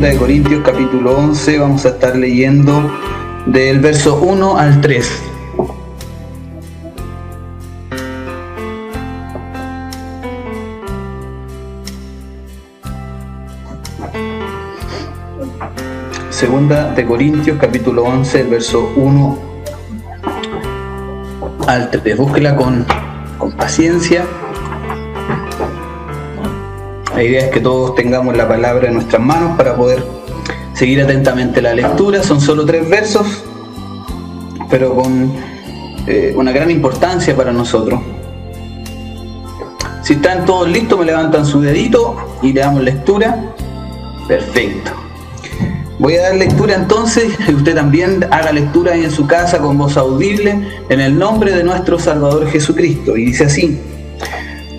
Segunda de Corintios capítulo 11, vamos a estar leyendo del verso 1 al 3. Segunda de Corintios capítulo 11, verso 1 al 3. Búsquela con paciencia. La idea es que todos tengamos la palabra en nuestras manos para poder seguir atentamente la lectura. Son solo 3 versos, pero con una gran importancia para nosotros. Si están todos listos, me levantan su dedito y le damos lectura. Perfecto. Voy a dar lectura entonces, y usted también haga lectura ahí en su casa con voz audible, en el nombre de nuestro Salvador Jesucristo. Y dice así: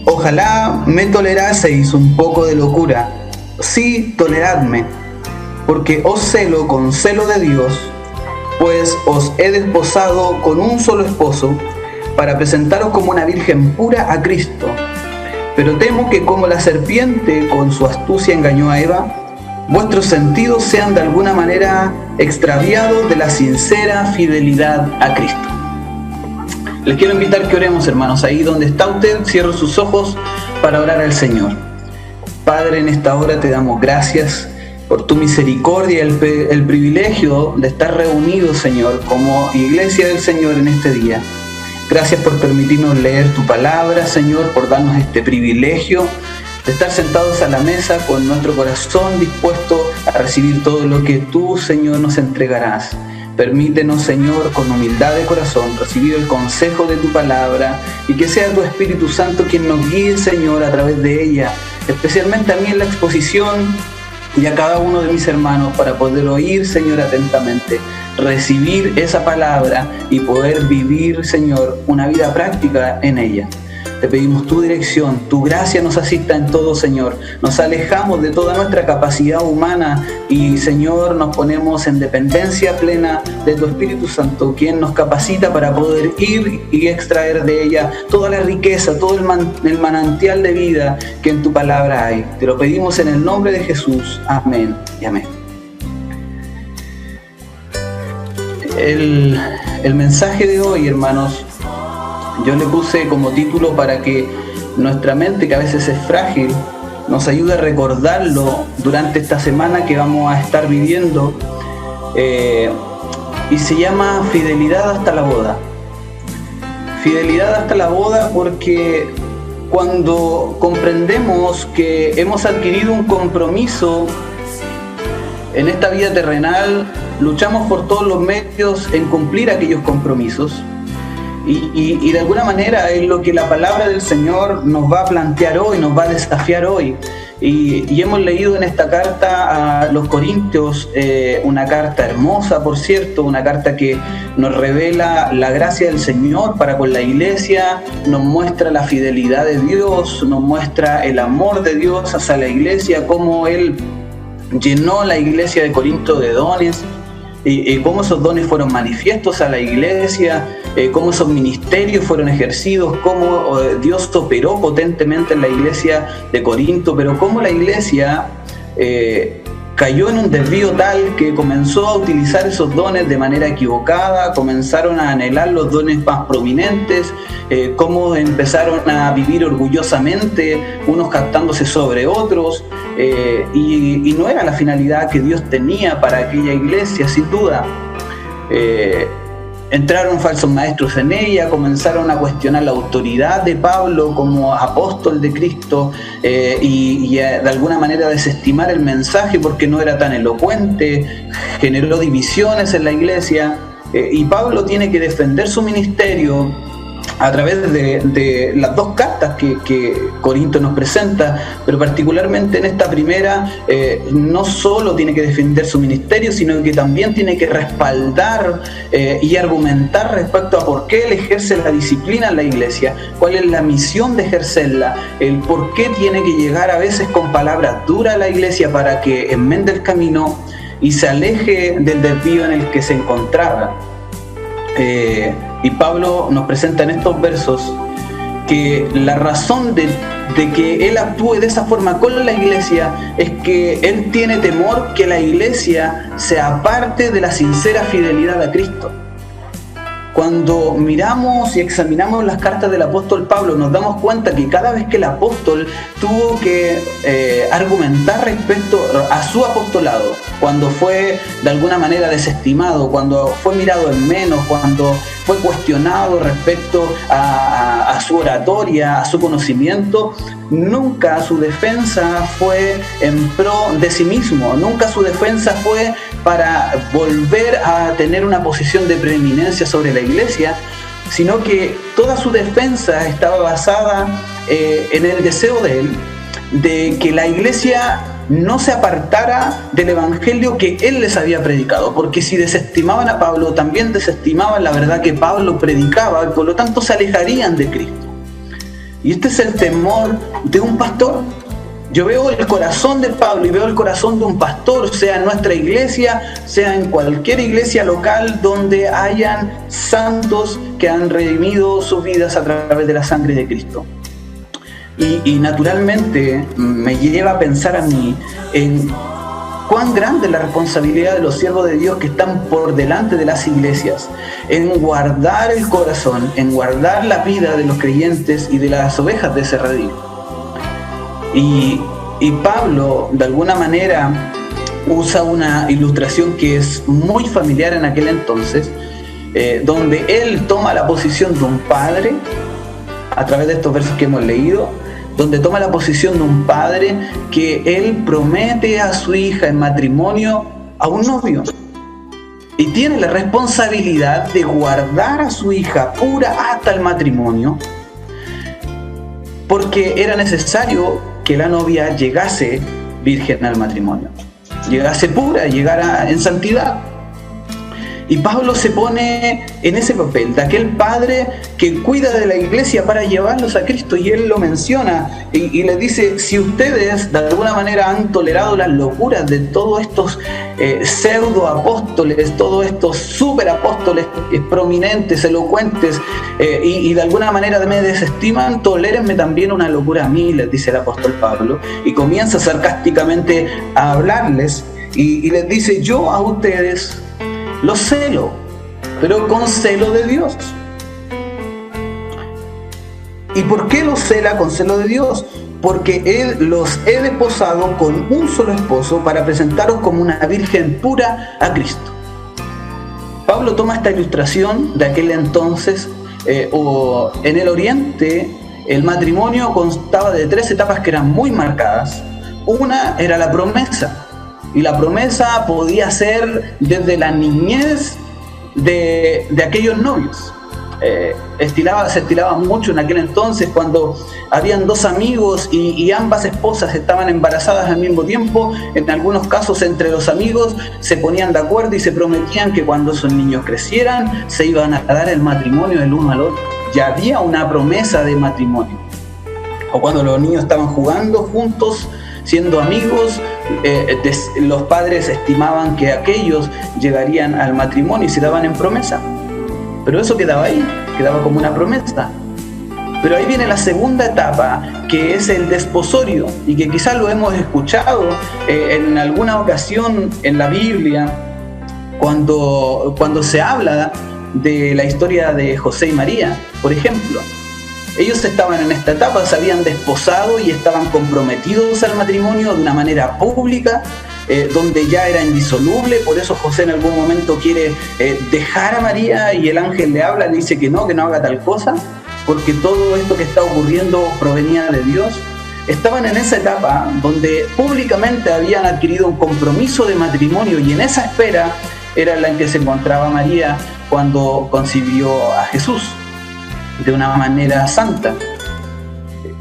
ojalá me toleraseis un poco de locura, sí, toleradme, porque os celo con celo de Dios, pues os he desposado con un solo esposo, para presentaros como una virgen pura a Cristo. Pero temo que como la serpiente con su astucia engañó a Eva, vuestros sentidos sean de alguna manera extraviados de la sincera fidelidad a Cristo. Les quiero invitar que oremos, hermanos. Ahí donde está usted, cierre sus ojos para orar al Señor. Padre, en esta hora te damos gracias por tu misericordia y el privilegio de estar reunidos, Señor, como iglesia del Señor en este día. Gracias por permitirnos leer tu palabra, Señor, por darnos este privilegio de estar sentados a la mesa con nuestro corazón dispuesto a recibir todo lo que tú, Señor, nos entregarás. Permítenos, Señor, con humildad de corazón, recibir el consejo de tu palabra y que sea tu Espíritu Santo quien nos guíe, Señor, a través de ella, especialmente a mí en la exposición y a cada uno de mis hermanos, para poder oír, Señor, atentamente, recibir esa palabra y poder vivir, Señor, una vida práctica en ella. Te pedimos tu dirección, tu gracia nos asista en todo, Señor. Nos alejamos de toda nuestra capacidad humana y, Señor, nos ponemos en dependencia plena de tu Espíritu Santo, quien nos capacita para poder ir y extraer de ella toda la riqueza, todo el manantial de vida que en tu palabra hay. Te lo pedimos en el nombre de Jesús. Amén y amén. El mensaje de hoy, hermanos, yo le puse como título para que nuestra mente, que a veces es frágil, nos ayude a recordarlo durante esta semana que vamos a estar viviendo, y se llama Fidelidad hasta la boda. Fidelidad hasta la boda, porque cuando comprendemos que hemos adquirido un compromiso en esta vida terrenal, luchamos por todos los medios en cumplir aquellos compromisos. Y de alguna manera es lo que la palabra del Señor nos va a plantear hoy, nos va a desafiar hoy. Y hemos leído en esta carta a los Corintios, una carta hermosa, por cierto, una carta que nos revela la gracia del Señor para con la iglesia, nos muestra la fidelidad de Dios, nos muestra el amor de Dios hacia la iglesia, cómo Él llenó la iglesia de Corinto de dones, y cómo esos dones fueron manifiestos a la iglesia, cómo esos ministerios fueron ejercidos, cómo Dios operó potentemente en la iglesia de Corinto, pero cómo la iglesia cayó en un desvío tal que comenzó a utilizar esos dones de manera equivocada, comenzaron a anhelar los dones más prominentes, cómo empezaron a vivir orgullosamente, unos captándose sobre otros, y no era la finalidad que Dios tenía para aquella iglesia, sin duda. Entraron falsos maestros en ella, comenzaron a cuestionar la autoridad de Pablo como apóstol de Cristo, y de alguna manera desestimar el mensaje porque no era tan elocuente, generó divisiones en la iglesia, y Pablo tiene que defender su ministerio a través de las 2 cartas que Corinto nos presenta, pero particularmente en esta primera, no solo tiene que defender su ministerio, sino que también tiene que respaldar y argumentar respecto a por qué él ejerce la disciplina en la iglesia, cuál es la misión de ejercerla, el por qué tiene que llegar a veces con palabras duras a la iglesia para que enmende el camino y se aleje del desvío en el que se encontraba. Y Pablo nos presenta en estos versos que la razón de que él actúe de esa forma con la iglesia es que él tiene temor que la iglesia se aparte de la sincera fidelidad a Cristo. Cuando miramos y examinamos las cartas del apóstol Pablo, nos damos cuenta que cada vez que el apóstol tuvo que argumentar respecto a su apostolado, cuando fue de alguna manera desestimado, cuando fue mirado en menos, cuando fue cuestionado respecto a su oratoria, a su conocimiento, nunca su defensa fue en pro de sí mismo, nunca su defensa fue para volver a tener una posición de preeminencia sobre la iglesia, sino que toda su defensa estaba basada en el deseo de él de que la iglesia no se apartara del evangelio que él les había predicado, porque si desestimaban a Pablo, también desestimaban la verdad que Pablo predicaba, y por lo tanto se alejarían de Cristo. Y este es el temor de un pastor. Yo veo el corazón de Pablo y veo el corazón de un pastor, sea en nuestra iglesia, sea en cualquier iglesia local donde hayan santos que han redimido sus vidas a través de la sangre de Cristo. Y naturalmente me lleva a pensar a mí en cuán grande es la responsabilidad de los siervos de Dios que están por delante de las iglesias, en guardar el corazón, en guardar la vida de los creyentes y de las ovejas de ese redil. Y Pablo, de alguna manera, usa una ilustración que es muy familiar en aquel entonces, donde él toma la posición de un padre, a través de estos versos que hemos leído, donde toma la posición de un padre que él promete a su hija en matrimonio a un novio. Y tiene la responsabilidad de guardar a su hija pura hasta el matrimonio, porque era necesario que la novia llegase virgen al matrimonio, llegase pura, llegara en santidad. Y Pablo se pone en ese papel de aquel padre que cuida de la iglesia para llevarlos a Cristo, y él lo menciona y le dice: si ustedes de alguna manera han tolerado las locuras de todos estos pseudo apóstoles, todos estos super apóstoles prominentes, elocuentes, y de alguna manera me desestiman, tolérenme también una locura a mí, les dice el apóstol Pablo, y comienza sarcásticamente a hablarles y les dice: yo a ustedes los celo, pero con celo de Dios. ¿Y por qué los cela con celo de Dios? Porque Él los he desposado con un solo esposo para presentaros como una virgen pura a Cristo. Pablo toma esta ilustración de aquel entonces, o en el Oriente, el matrimonio constaba de 3 etapas que eran muy marcadas. Una era la promesa. Y la promesa podía ser desde la niñez de aquellos novios. Se estilaba mucho en aquel entonces cuando habían 2 amigos y ambas esposas estaban embarazadas al mismo tiempo. En algunos casos, entre los amigos se ponían de acuerdo y se prometían que cuando esos niños crecieran se iban a dar el matrimonio el uno al otro. Ya había una promesa de matrimonio. O cuando los niños estaban jugando juntos, siendo amigos, los padres estimaban que aquellos llegarían al matrimonio y se daban en promesa. Pero eso quedaba ahí, quedaba como una promesa. Pero ahí viene la segunda etapa, que es el desposorio, y que quizás lo hemos escuchado en alguna ocasión en la Biblia, cuando se habla de la historia de José y María, por ejemplo. Ellos estaban en esta etapa, se habían desposado y estaban comprometidos al matrimonio de una manera pública, donde ya era indisoluble. Por eso José en algún momento quiere dejar a María y el ángel le habla, le dice que no haga tal cosa, porque todo esto que está ocurriendo provenía de Dios. Estaban en esa etapa donde públicamente habían adquirido un compromiso de matrimonio, y en esa espera era la en que se encontraba María cuando concibió a Jesús de una manera santa.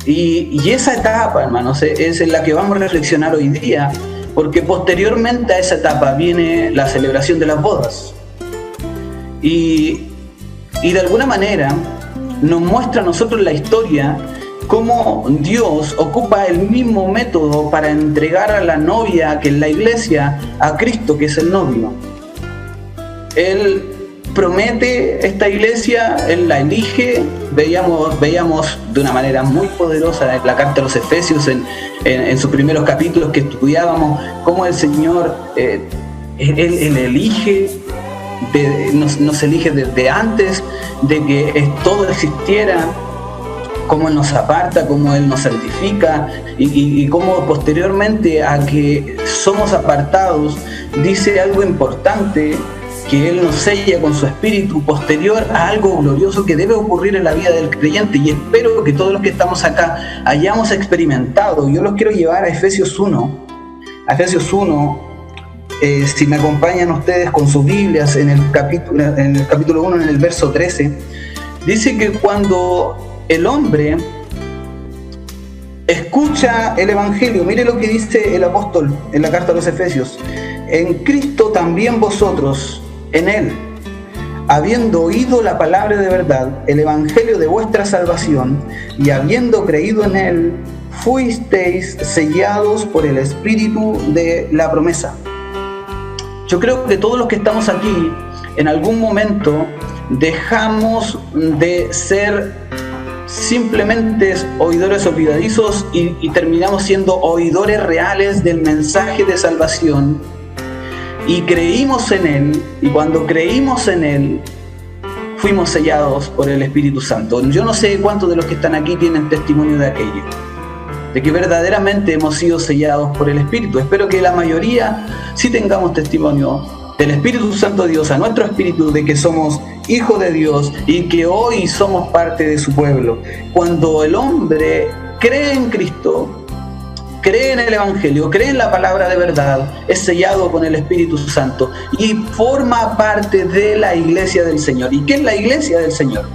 Y esa etapa, hermanos, es en la que vamos a reflexionar hoy día, porque posteriormente a esa etapa viene la celebración de las bodas. Y de alguna manera nos muestra a nosotros la historia cómo Dios ocupa el mismo método para entregar a la novia que es la iglesia a Cristo, que es el novio. Él promete esta iglesia, Él la elige, veíamos de una manera muy poderosa en la carta a los Efesios, en sus primeros capítulos que estudiábamos, cómo el Señor, Él elige, nos elige desde antes de que todo existiera, cómo Él nos aparta, cómo Él nos santifica y cómo posteriormente a que somos apartados, dice algo importante, que Él nos sella con su espíritu posterior a algo glorioso que debe ocurrir en la vida del creyente, y espero que todos los que estamos acá hayamos experimentado. Yo los quiero llevar a Efesios 1. A Efesios 1, si me acompañan ustedes con sus Biblias en el capítulo 1, en el verso 13, dice que cuando el hombre escucha el Evangelio, mire lo que dice el apóstol en la carta a los Efesios: en Cristo también vosotros, en Él, habiendo oído la palabra de verdad, el Evangelio de vuestra salvación, y habiendo creído en Él, fuisteis sellados por el Espíritu de la promesa. Yo creo que todos los que estamos aquí, en algún momento, dejamos de ser simplemente oidores olvidadizos y terminamos siendo oidores reales del mensaje de salvación, y creímos en Él, y cuando creímos en Él fuimos sellados por el Espíritu Santo. Yo no sé cuántos de los que están aquí tienen testimonio de aquello, de que verdaderamente hemos sido sellados por el Espíritu. Espero que la mayoría sí tengamos testimonio del Espíritu Santo de Dios a nuestro espíritu, de que somos hijos de Dios y que hoy somos parte de su pueblo. Cuando el hombre cree en Cristo, cree en el Evangelio, cree en la palabra de verdad, es sellado con el Espíritu Santo y forma parte de la iglesia del Señor. ¿Y qué es la iglesia del Señor?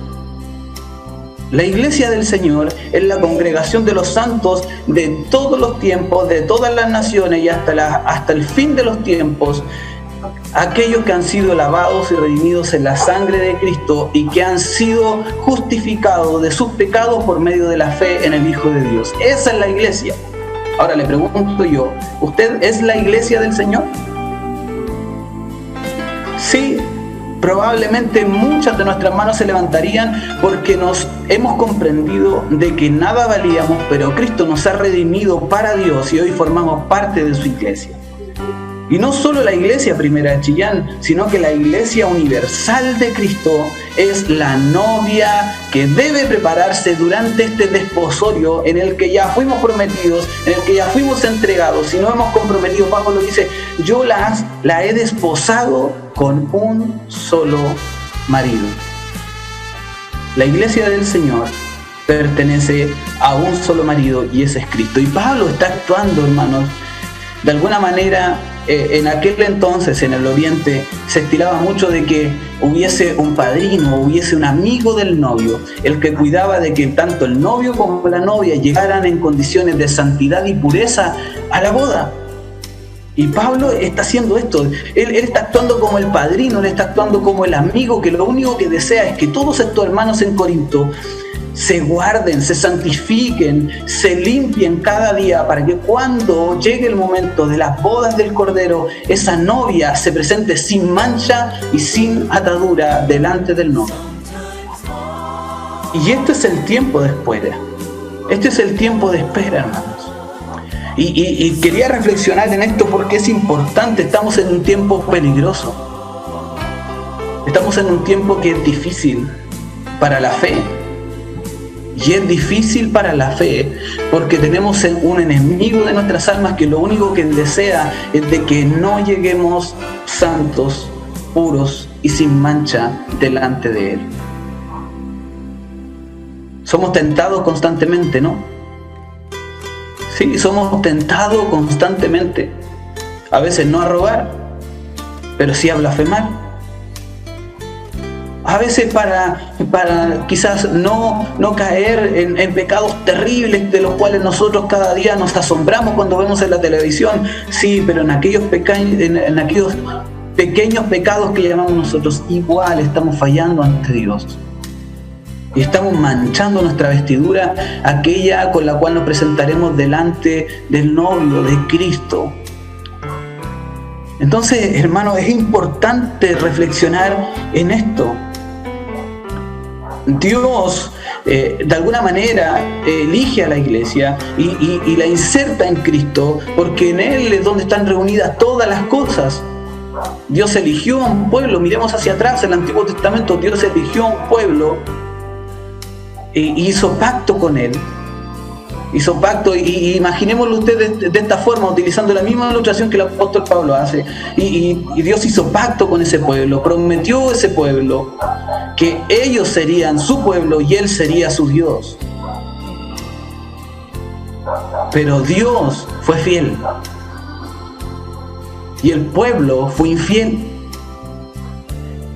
La iglesia del Señor es la congregación de los santos de todos los tiempos, de todas las naciones y hasta el fin de los tiempos, aquellos que han sido lavados y redimidos en la sangre de Cristo y que han sido justificados de sus pecados por medio de la fe en el Hijo de Dios. Esa es la iglesia. Ahora le pregunto yo, ¿usted es la iglesia del Señor? Sí, probablemente muchas de nuestras manos se levantarían porque nos hemos comprendido de que nada valíamos, pero Cristo nos ha redimido para Dios y hoy formamos parte de su iglesia. Y no solo la iglesia primera de Chillán, sino que la iglesia universal de Cristo es la novia que debe prepararse durante este desposorio en el que ya fuimos prometidos, en el que ya fuimos entregados. Si no hemos comprometido, Pablo lo dice: yo la he desposado con un solo marido. La iglesia del Señor pertenece a un solo marido y ese es Cristo. Y Pablo está actuando, hermanos, de alguna manera. En aquel entonces, en el Oriente, se estilaba mucho de que hubiese un padrino, hubiese un amigo del novio, el que cuidaba de que tanto el novio como la novia llegaran en condiciones de santidad y pureza a la boda. Y Pablo está haciendo esto, él está actuando como el padrino, él está actuando como el amigo, que lo único que desea es que todos estos hermanos en Corinto se guarden, se santifiquen, se limpien cada día, para que cuando llegue el momento de las bodas del Cordero, esa novia se presente sin mancha y sin atadura delante del novio. Y este es el tiempo de espera. Este es el tiempo de espera, hermanos. Y quería reflexionar en esto porque es importante. Estamos en un tiempo peligroso. Estamos en un tiempo que es difícil para la fe. Y es difícil para la fe porque tenemos un enemigo de nuestras almas que lo único que desea es de que no lleguemos santos, puros y sin mancha delante de Él. Somos tentados constantemente, ¿no? Sí, somos tentados constantemente. A veces no a robar, pero sí a blasfemar. A veces para quizás no caer en pecados terribles de los cuales nosotros cada día nos asombramos cuando vemos en la televisión. Sí, pero en aquellos pequeños pecados que llamamos nosotros, igual estamos fallando ante Dios. Y estamos manchando nuestra vestidura, aquella con la cual nos presentaremos delante del novio de Cristo. Entonces, hermanos, es importante reflexionar en esto. Dios de alguna manera elige a la iglesia y la inserta en Cristo, porque en Él es donde están reunidas todas las cosas. Dios eligió a un pueblo, miremos hacia atrás, en el Antiguo Testamento Dios eligió a un pueblo e hizo pacto con Él. Hizo pacto, y imaginémoslo ustedes de esta forma, utilizando la misma ilustración que el apóstol Pablo hace. Y Dios hizo pacto con ese pueblo, prometió a ese pueblo que ellos serían su pueblo y Él sería su Dios. Pero Dios fue fiel y el pueblo fue infiel.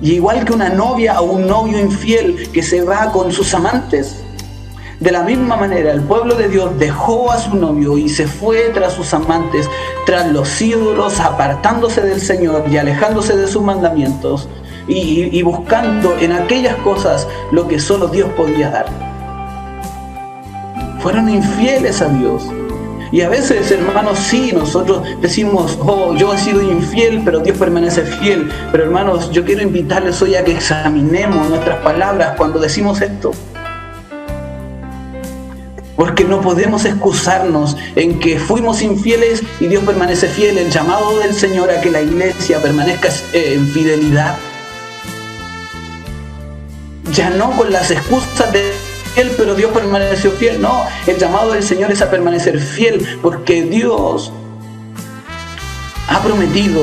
Y igual que una novia o un novio infiel que se va con sus amantes, de la misma manera el pueblo de Dios dejó a su novio y se fue tras sus amantes, tras los ídolos, apartándose del Señor y alejándose de sus mandamientos y buscando en aquellas cosas lo que solo Dios podía dar. Fueron infieles a Dios. Y a veces, hermanos, sí, nosotros decimos, oh, yo he sido infiel, pero Dios permanece fiel. Pero hermanos, yo quiero invitarles hoy a que examinemos nuestras palabras cuando decimos esto. Porque no podemos excusarnos en que fuimos infieles y Dios permanece fiel. El llamado del Señor a que la iglesia permanezca en fidelidad. Ya no con las excusas de fiel, pero Dios permaneció fiel. No, el llamado del Señor es a permanecer fiel, porque Dios ha prometido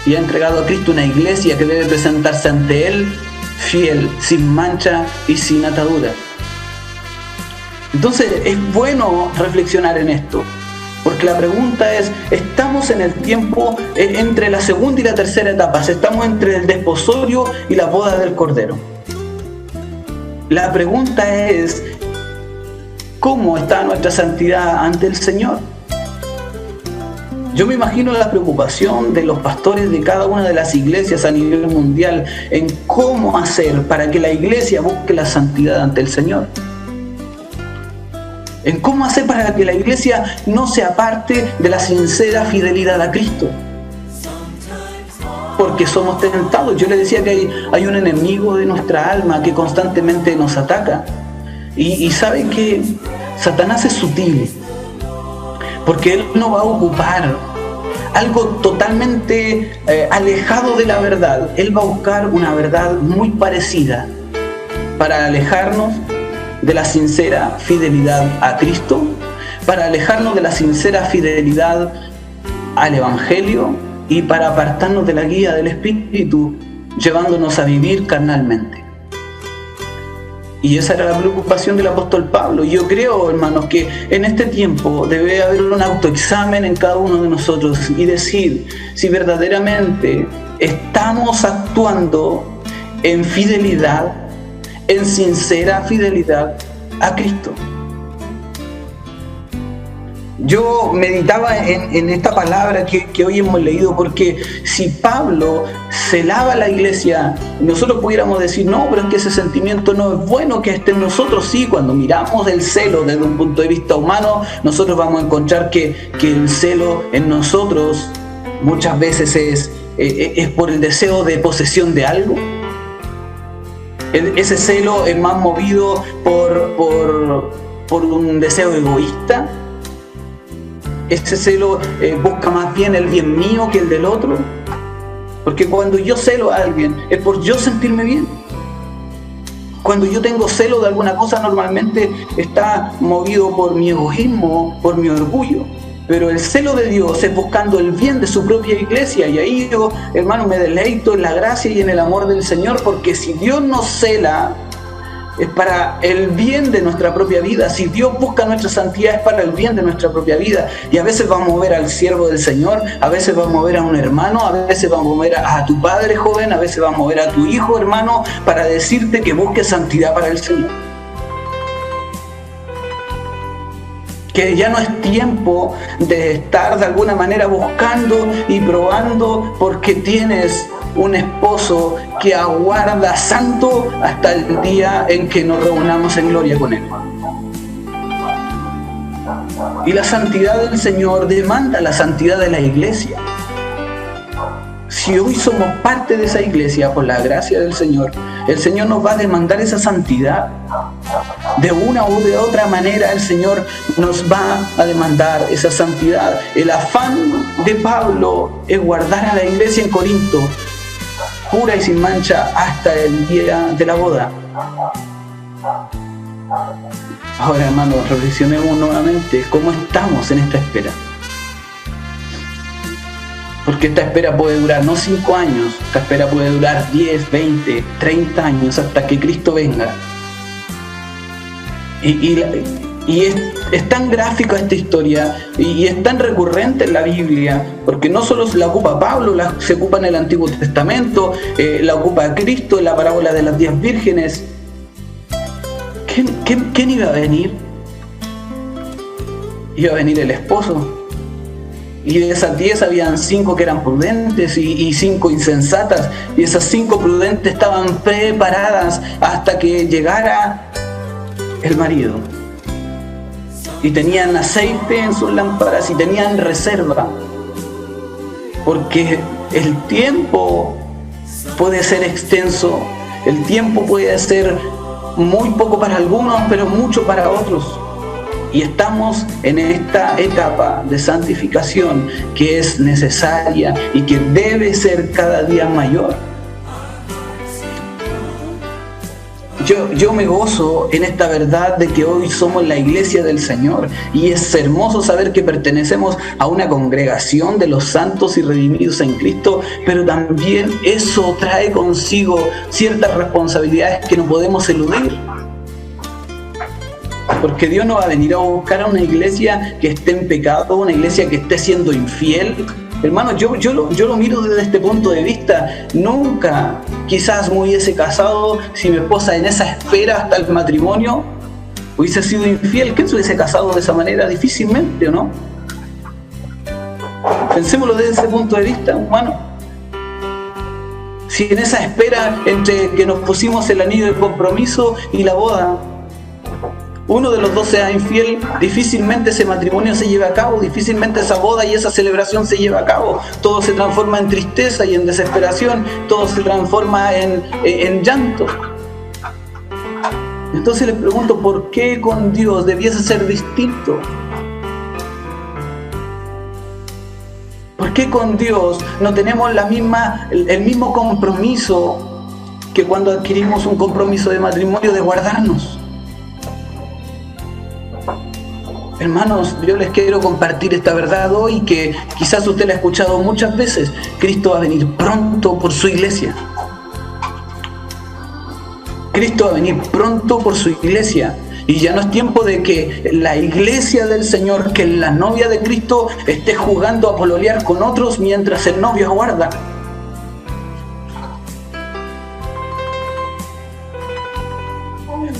y ha entregado a Cristo una iglesia que debe presentarse ante Él fiel, sin mancha y sin atadura. Entonces es bueno reflexionar en esto, porque la pregunta es, ¿estamos en el tiempo entre la segunda y la tercera etapa? ¿Estamos entre el desposorio y la boda del Cordero? La pregunta es, ¿cómo está nuestra santidad ante el Señor? Yo me imagino la preocupación de los pastores de cada una de las iglesias a nivel mundial en cómo hacer para que la iglesia busque la santidad ante el Señor. En cómo hacer para que la iglesia no se aparte de la sincera fidelidad a Cristo. Porque somos tentados. Yo les decía que hay un enemigo de nuestra alma que constantemente nos ataca. Y saben que Satanás es sutil. Porque él no va a ocupar algo totalmente alejado de la verdad. Él va a buscar una verdad muy parecida para alejarnos de la sincera fidelidad a Cristo, para alejarnos de la sincera fidelidad al Evangelio y para apartarnos de la guía del Espíritu, llevándonos a vivir carnalmente. Y esa era la preocupación del apóstol Pablo. Y yo creo, hermanos, que en este tiempo debe haber un autoexamen en cada uno de nosotros y decir si verdaderamente estamos actuando en fidelidad, en sincera fidelidad a Cristo. Yo meditaba en esta palabra que hoy hemos leído, porque si Pablo celaba a la iglesia, nosotros pudiéramos decir, no, pero es que ese sentimiento no es bueno que esté en nosotros. Sí, cuando miramos el celo desde un punto de vista humano, nosotros vamos a encontrar que el celo en nosotros muchas veces es por el deseo de posesión de algo. Ese celo es más movido por un deseo egoísta. Ese celo busca más bien el bien mío que el del otro. Porque cuando yo celo a alguien es por yo sentirme bien. Cuando yo tengo celo de alguna cosa, normalmente está movido por mi egoísmo, por mi orgullo. Pero el celo de Dios es buscando el bien de su propia iglesia. Y ahí yo, hermano, me deleito en la gracia y en el amor del Señor, porque si Dios nos cela, es para el bien de nuestra propia vida. Si Dios busca nuestra santidad, es para el bien de nuestra propia vida. Y a veces vamos a ver al siervo del Señor, a veces vamos a ver a un hermano, a veces vamos a ver a tu padre joven, a veces vamos a ver a tu hijo hermano, para decirte que busques santidad para el Señor. Que ya no es tiempo de estar de alguna manera buscando y probando porque tienes un esposo que aguarda santo hasta el día en que nos reunamos en gloria con Él. Y la santidad del Señor demanda la santidad de la iglesia. Si hoy somos parte de esa iglesia por la gracia del Señor, el Señor nos va a demandar esa santidad. De una u de otra manera el Señor nos va a demandar esa santidad. El afán de Pablo es guardar a la iglesia en Corinto pura y sin mancha hasta el día de la boda. Ahora, hermanos, reflexionemos nuevamente cómo estamos en esta espera. Porque esta espera puede durar no 5 años, esta espera puede durar 10, 20, 30 años hasta que Cristo venga. Y es tan gráfica esta historia y es tan recurrente en la Biblia, porque no solo la ocupa Pablo, se ocupa en el Antiguo Testamento, la ocupa Cristo en la parábola de las 10 vírgenes. ¿Quién iba a venir? Iba a venir el esposo. Y de esas 10 habían 5 que eran prudentes y 5 insensatas. Y esas 5 prudentes estaban preparadas hasta que llegara el marido. Y tenían aceite en sus lámparas y tenían reserva. Porque el tiempo puede ser extenso. El tiempo puede ser muy poco para algunos, pero mucho para otros. Y estamos en esta etapa de santificación que es necesaria y que debe ser cada día mayor. Yo me gozo en esta verdad de que hoy somos la iglesia del Señor y es hermoso saber que pertenecemos a una congregación de los santos y redimidos en Cristo, pero también eso trae consigo ciertas responsabilidades que no podemos eludir. Porque Dios no va a venir a buscar a una iglesia que esté en pecado, una iglesia que esté siendo infiel. Hermanos, yo lo miro desde este punto de vista. Nunca quizás me hubiese casado si mi esposa en esa espera hasta el matrimonio hubiese sido infiel. ¿Quién se hubiese casado de esa manera? Difícilmente, ¿o no? Pensémoslo desde ese punto de vista humano. Si en esa espera entre que nos pusimos el anillo de compromiso y la boda, uno de los dos sea infiel, difícilmente ese matrimonio se lleve a cabo, difícilmente esa boda y esa celebración se lleve a cabo. Todo se transforma en tristeza y en desesperación, todo se transforma en llanto. Entonces les pregunto, ¿por qué con Dios debiese ser distinto? ¿Por qué con Dios no tenemos el mismo compromiso que cuando adquirimos un compromiso de matrimonio de guardarnos? Hermanos, yo les quiero compartir esta verdad hoy que quizás usted la ha escuchado muchas veces. Cristo va a venir pronto por su iglesia. Cristo va a venir pronto por su iglesia. Y ya no es tiempo de que la iglesia del Señor, que es la novia de Cristo, esté jugando a pololear con otros mientras el novio aguarda.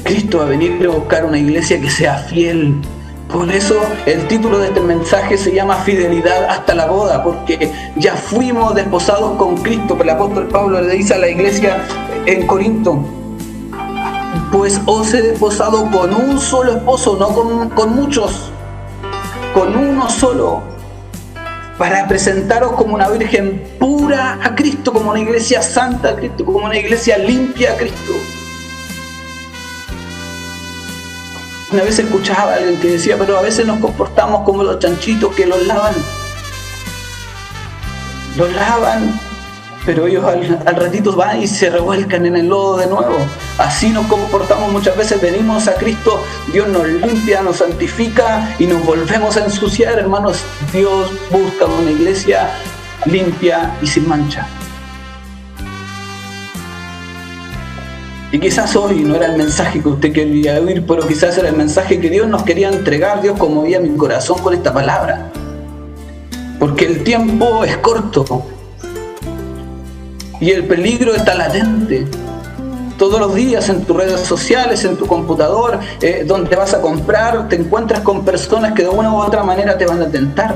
Cristo va a venir a buscar una iglesia que sea fiel. Por eso el título de este mensaje se llama Fidelidad hasta la boda, porque ya fuimos desposados con Cristo. Pero el apóstol Pablo le dice a la iglesia en Corinto: pues os he desposado con un solo esposo, no con muchos, con uno solo, para presentaros como una virgen pura a Cristo, como una iglesia santa a Cristo, como una iglesia limpia a Cristo. Una vez escuchaba a alguien que decía, pero a veces nos comportamos como los chanchitos que los lavan, pero ellos al ratito van y se revuelcan en el lodo de nuevo. Así nos comportamos muchas veces. Venimos a Cristo, Dios nos limpia, nos santifica y nos volvemos a ensuciar. Hermanos, Dios busca una iglesia limpia y sin mancha. Y quizás hoy no era el mensaje que usted quería oír, pero quizás era el mensaje que Dios nos quería entregar. Dios conmovía mi corazón con esta palabra. Porque el tiempo es corto y el peligro está latente. Todos los días en tus redes sociales, en tu computador, donde vas a comprar, te encuentras con personas que de una u otra manera te van a tentar.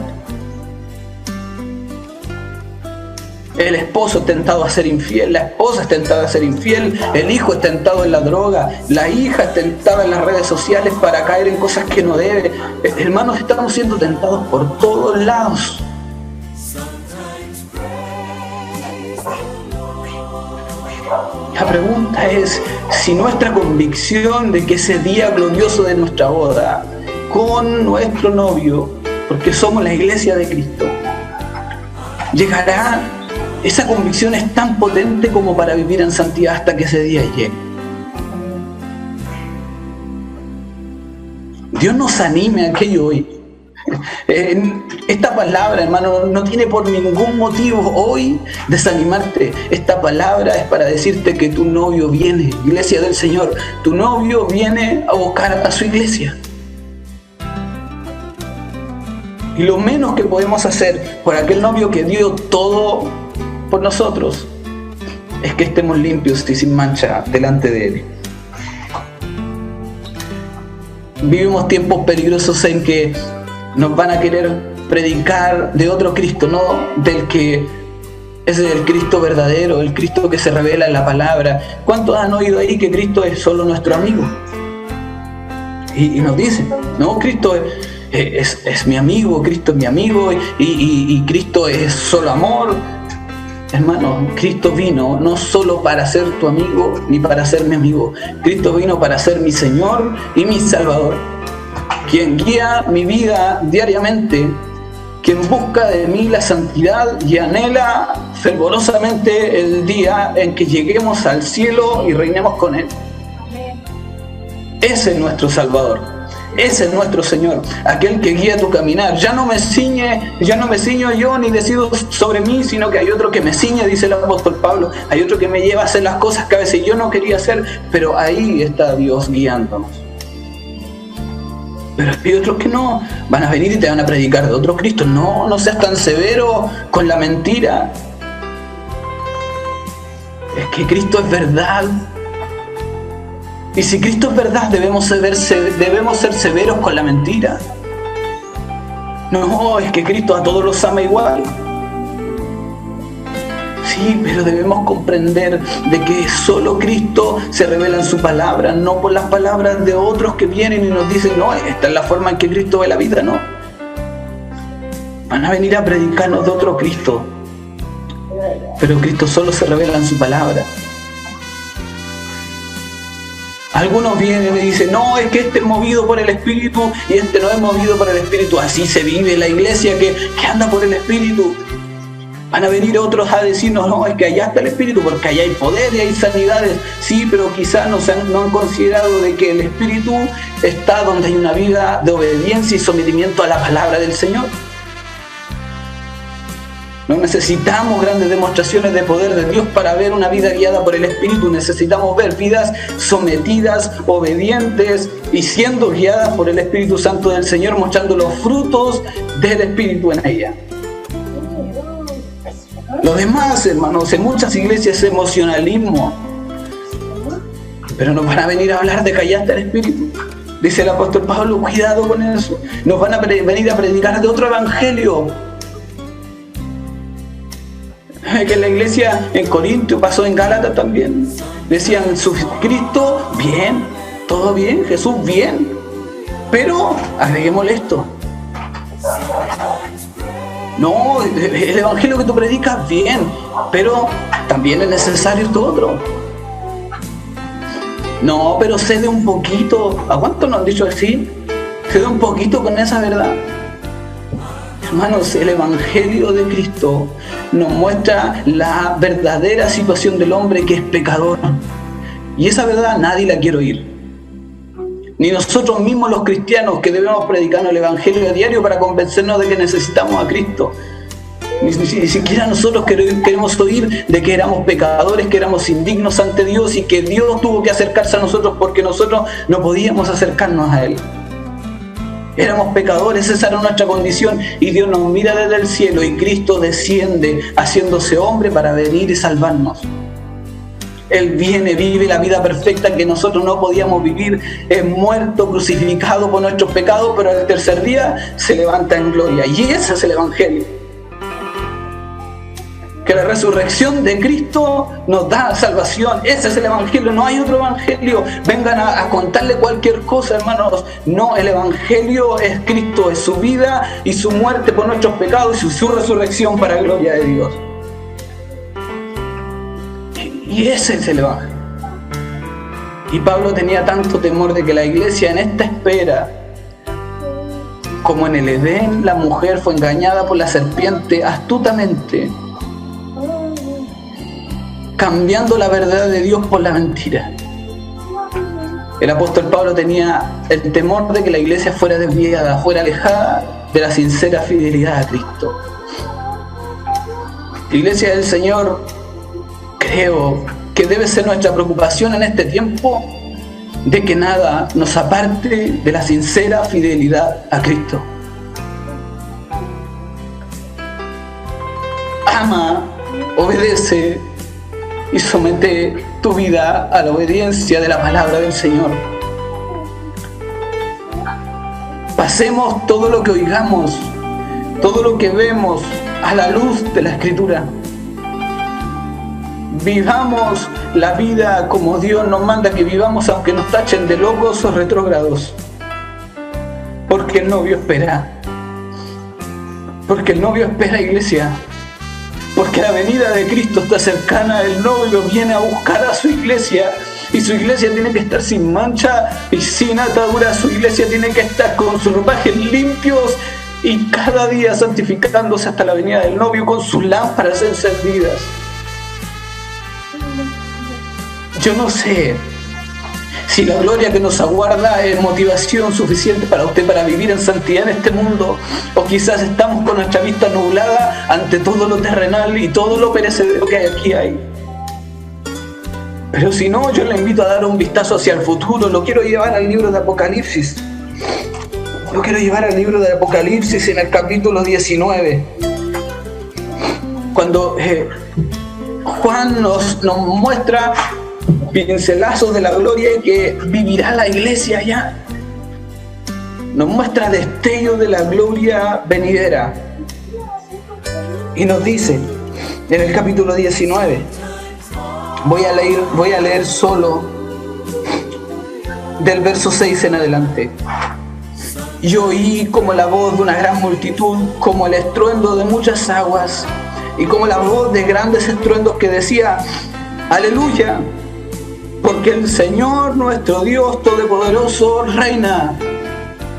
El esposo es tentado a ser infiel, la esposa es tentada a ser infiel, el hijo es tentado en la droga, la hija es tentada en las redes sociales para caer en cosas que no debe. Hermanos, estamos siendo tentados por todos lados. La pregunta es si nuestra convicción de que ese día glorioso de nuestra boda con nuestro novio, porque somos la iglesia de Cristo, llegará. Esa convicción es tan potente como para vivir en santidad hasta que ese día llegue. Dios nos anime a aquello hoy. Esta palabra, hermano, no tiene por ningún motivo hoy desanimarte. Esta palabra es para decirte que tu novio viene, iglesia del Señor. Tu novio viene a buscar a su iglesia. Y lo menos que podemos hacer por aquel novio que dio todo por nosotros es que estemos limpios y sin mancha delante de Él. Vivimos tiempos peligrosos en que nos van a querer predicar de otro Cristo, no del que es el Cristo verdadero, el Cristo que se revela en la palabra. ¿Cuántos han oído ahí que Cristo es solo nuestro amigo? Y nos dicen, no, Cristo es mi amigo, Cristo es mi amigo y Cristo es solo amor. Hermano, Cristo vino no solo para ser tu amigo ni para ser mi amigo. Cristo vino para ser mi Señor y mi Salvador, quien guía mi vida diariamente, quien busca de mí la santidad y anhela fervorosamente el día en que lleguemos al cielo y reinemos con Él. Ese es nuestro Salvador. Ese es nuestro Señor, aquel que guía tu caminar. Ya no me ciño yo ni decido sobre mí, sino que hay otro que me ciñe, dice el apóstol Pablo. Hay otro que me lleva a hacer las cosas que a veces yo no quería hacer, pero ahí está Dios guiándonos. Pero hay otros que no, van a venir y te van a predicar de otro Cristo. No seas tan severo con la mentira. Es que Cristo es verdad. Y si Cristo es verdad, debemos ser severos con la mentira. No, es que Cristo a todos los ama igual. Sí, pero debemos comprender de que solo Cristo se revela en su palabra, no por las palabras de otros que vienen y nos dicen, no, esta es la forma en que Cristo ve la vida, no. Van a venir a predicarnos de otro Cristo, pero Cristo solo se revela en su palabra. Algunos vienen y dicen, no, es que este es movido por el Espíritu y este no es movido por el Espíritu. Así se vive la iglesia que anda por el Espíritu. Van a venir otros a decirnos, no, es que allá está el Espíritu, porque allá hay poder y hay sanidades. Sí, pero quizás no han considerado de que el Espíritu está donde hay una vida de obediencia y sometimiento a la palabra del Señor. No necesitamos grandes demostraciones de poder de Dios para ver una vida guiada por el Espíritu. Necesitamos ver vidas sometidas, obedientes y siendo guiadas por el Espíritu Santo del Señor, mostrando los frutos del Espíritu en ella. Lo demás, hermanos, en muchas iglesias es emocionalismo. Pero nos van a venir a hablar de callaste el Espíritu. Dice el apóstol Pablo, cuidado con eso. Nos van a venir a predicar de otro evangelio. Que en la iglesia en Corinto, pasó en Gálatas también. Decían, Cristo, bien, todo bien, Jesús, bien. Pero agreguémosle esto. No, el evangelio que tú predicas, bien, pero también es necesario esto otro. No, pero cede un poquito. ¿A cuánto nos han dicho así? Cede un poquito con esa verdad. Hermanos, el evangelio de Cristo nos muestra la verdadera situación del hombre que es pecador. Y esa verdad nadie la quiere oír. Ni nosotros mismos los cristianos que debemos predicar el evangelio a diario para convencernos de que necesitamos a Cristo. Ni siquiera nosotros queremos oír de que éramos pecadores, que éramos indignos ante Dios y que Dios tuvo que acercarse a nosotros porque nosotros no podíamos acercarnos a Él. Éramos pecadores, esa era nuestra condición y Dios nos mira desde el cielo y Cristo desciende haciéndose hombre para venir y salvarnos. Él viene, vive la vida perfecta que nosotros no podíamos vivir, es muerto, crucificado por nuestros pecados, pero al tercer día se levanta en gloria. Y ese es el evangelio. Que la resurrección de Cristo nos da salvación. Ese es el evangelio, no hay otro evangelio. Vengan a contarle cualquier cosa, hermanos. No, el evangelio es Cristo, es su vida y su muerte por nuestros pecados y su resurrección para gloria de Dios. Y ese es el evangelio. Y Pablo tenía tanto temor de que la iglesia en esta espera, como en el Edén, la mujer fue engañada por la serpiente astutamente, cambiando la verdad de Dios por la mentira. El apóstol Pablo tenía el temor de que la iglesia fuera desviada, fuera alejada de la sincera fidelidad a Cristo. Iglesia del Señor, creo que debe ser nuestra preocupación en este tiempo de que nada nos aparte de la sincera fidelidad a Cristo. Ama, obedece y somete tu vida a la obediencia de la palabra del Señor. Pasemos todo lo que oigamos, todo lo que vemos a la luz de la Escritura. Vivamos la vida como Dios nos manda que vivamos, aunque nos tachen de locos o retrógrados. Porque el novio espera. Porque el novio espera, iglesia. Porque la venida de Cristo está cercana. El novio viene a buscar a su iglesia. Y su iglesia tiene que estar sin mancha y sin atadura. Su iglesia tiene que estar con sus ropajes limpios y cada día santificándose hasta la venida del novio con sus lámparas encendidas. Yo no sé si la gloria que nos aguarda es motivación suficiente para usted para vivir en santidad en este mundo, o quizás estamos con nuestra vista nublada ante todo lo terrenal y todo lo perecedero que aquí hay. Pero si no, yo le invito a dar un vistazo hacia el futuro. Lo quiero llevar al libro de Apocalipsis. Lo quiero llevar al libro de Apocalipsis en el capítulo 19. Cuando Juan nos muestra pincelazos de la gloria que vivirá la iglesia allá. Nos muestra destellos de la gloria venidera. Y nos dice en el capítulo 19, voy a leer solo del verso 6 en adelante. Y oí como la voz de una gran multitud, como el estruendo de muchas aguas, y como la voz de grandes estruendos que decía: aleluya, porque el Señor nuestro Dios Todopoderoso reina.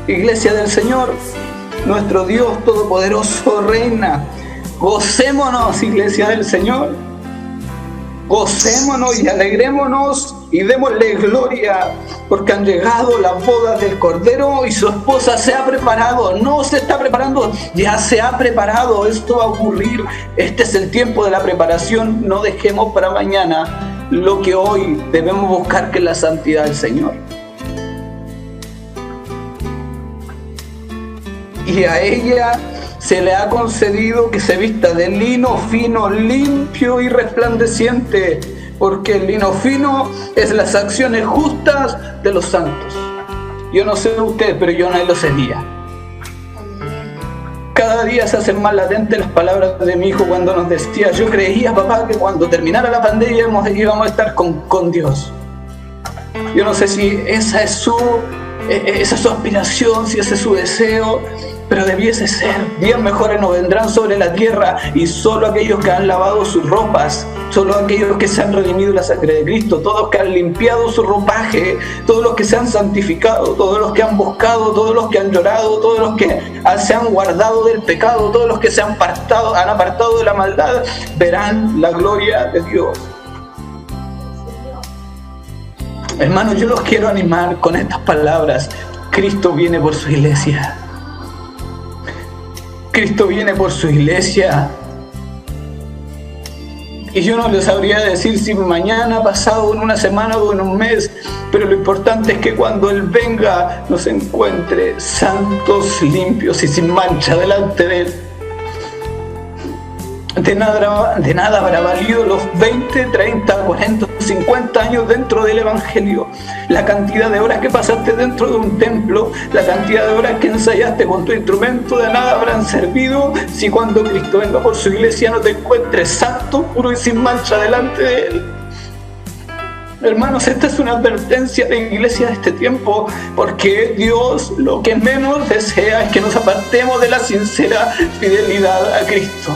Iglesia del Señor, nuestro Dios Todopoderoso reina. Gocémonos, iglesia del Señor. Gocémonos y alegrémonos y démosle gloria, porque han llegado las bodas del Cordero y su esposa se ha preparado. No se está preparando, ya se ha preparado. Esto va a ocurrir. Este es el tiempo de la preparación. No dejemos para mañana lo que hoy debemos buscar, que es la santidad del Señor. Y a ella se le ha concedido que se vista de lino fino, limpio y resplandeciente, porque el lino fino es las acciones justas de los santos. Yo no sé de ustedes, pero yo no lo sería. Cada día se hacen más latentes las palabras de mi hijo cuando nos decía: yo creía, papá, que cuando terminara la pandemia íbamos a estar con Dios. Yo no sé si esa es su aspiración, si ese es su deseo, pero debiese ser. Días mejores no vendrán sobre la tierra, y solo aquellos que han lavado sus ropas, solo aquellos que se han redimido en la sangre de Cristo, todos los que han limpiado su ropaje, todos los que se han santificado, todos los que han buscado, todos los que han llorado, todos los que se han guardado del pecado, todos los que se han apartado de la maldad, verán la gloria de Dios. Hermanos, yo los quiero animar con estas palabras. Cristo viene por su iglesia. Cristo viene por su iglesia. Y yo no les sabría decir si mañana, pasado, en una semana o en un mes, pero lo importante es que cuando Él venga nos encuentre santos, limpios y sin mancha delante de Él. De nada habrá valido los 20, 30, 40, 50 años dentro del Evangelio. La cantidad de horas que pasaste dentro de un templo, la cantidad de horas que ensayaste con tu instrumento, de nada habrán servido si cuando Cristo venga por su iglesia no te encuentres santo, puro y sin mancha delante de Él. Hermanos, esta es una advertencia de la iglesia de este tiempo, porque Dios lo que menos desea es que nos apartemos de la sincera fidelidad a Cristo.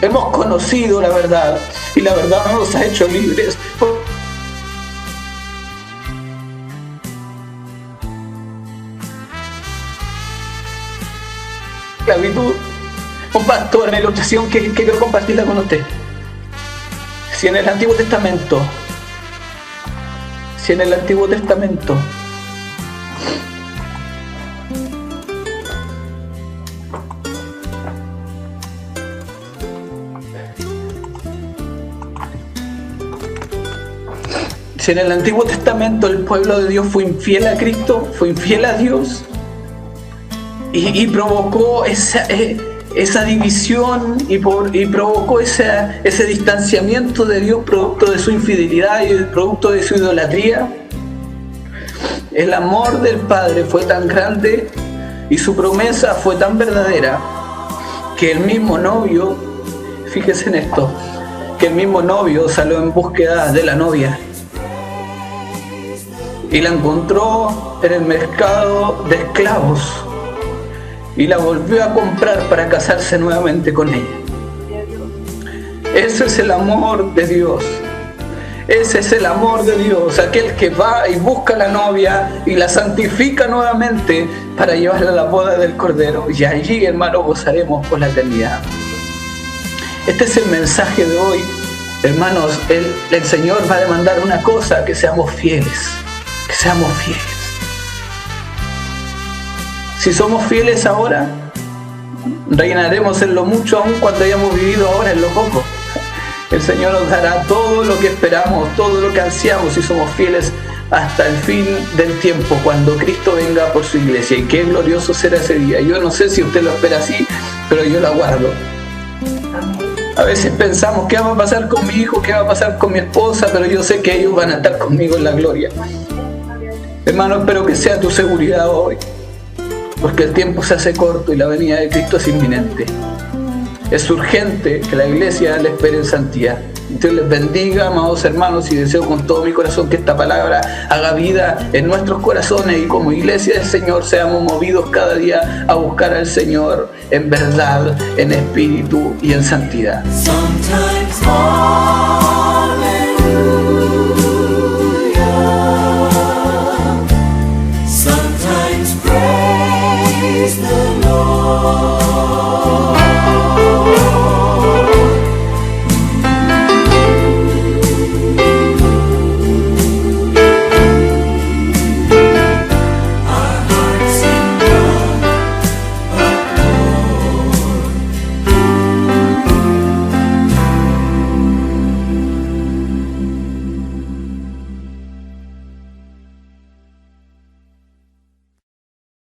Hemos conocido la verdad y la verdad nos ha hecho libres. esclavitud. Comparto una ilustración que quiero compartirla con usted. Si en el Antiguo Testamento el pueblo de Dios fue infiel a Cristo, fue infiel a Dios y provocó esa división y provocó ese distanciamiento de Dios producto de su infidelidad y producto de su idolatría, el amor del Padre fue tan grande y su promesa fue tan verdadera que el mismo novio, fíjese en esto, que el mismo novio salió en búsqueda de la novia y la encontró en el mercado de esclavos y la volvió a comprar para casarse nuevamente con ella. Ese es el amor de Dios. Ese es el amor de Dios, aquel que va y busca a la novia y la santifica nuevamente para llevarla a la boda del Cordero. Y allí, hermanos, gozaremos por la eternidad. Este es el mensaje de hoy. Hermanos, el Señor va a demandar una cosa: que seamos fieles. Que seamos fieles. Si somos fieles ahora, reinaremos en lo mucho aún cuando hayamos vivido ahora en lo poco. El Señor nos dará todo lo que esperamos, todo lo que ansiamos si somos fieles hasta el fin del tiempo, cuando Cristo venga por su iglesia. Y qué glorioso será ese día. Yo no sé si usted lo espera así, pero yo lo aguardo. A veces pensamos: ¿qué va a pasar con mi hijo? ¿Qué va a pasar con mi esposa? Pero yo sé que ellos van a estar conmigo en la gloria. Hermano, espero que sea tu seguridad hoy, porque el tiempo se hace corto y la venida de Cristo es inminente. Es urgente que la iglesia le espere en santidad. Dios les bendiga, amados hermanos, y deseo con todo mi corazón que esta palabra haga vida en nuestros corazones y como iglesia del Señor seamos movidos cada día a buscar al Señor en verdad, en espíritu y en santidad.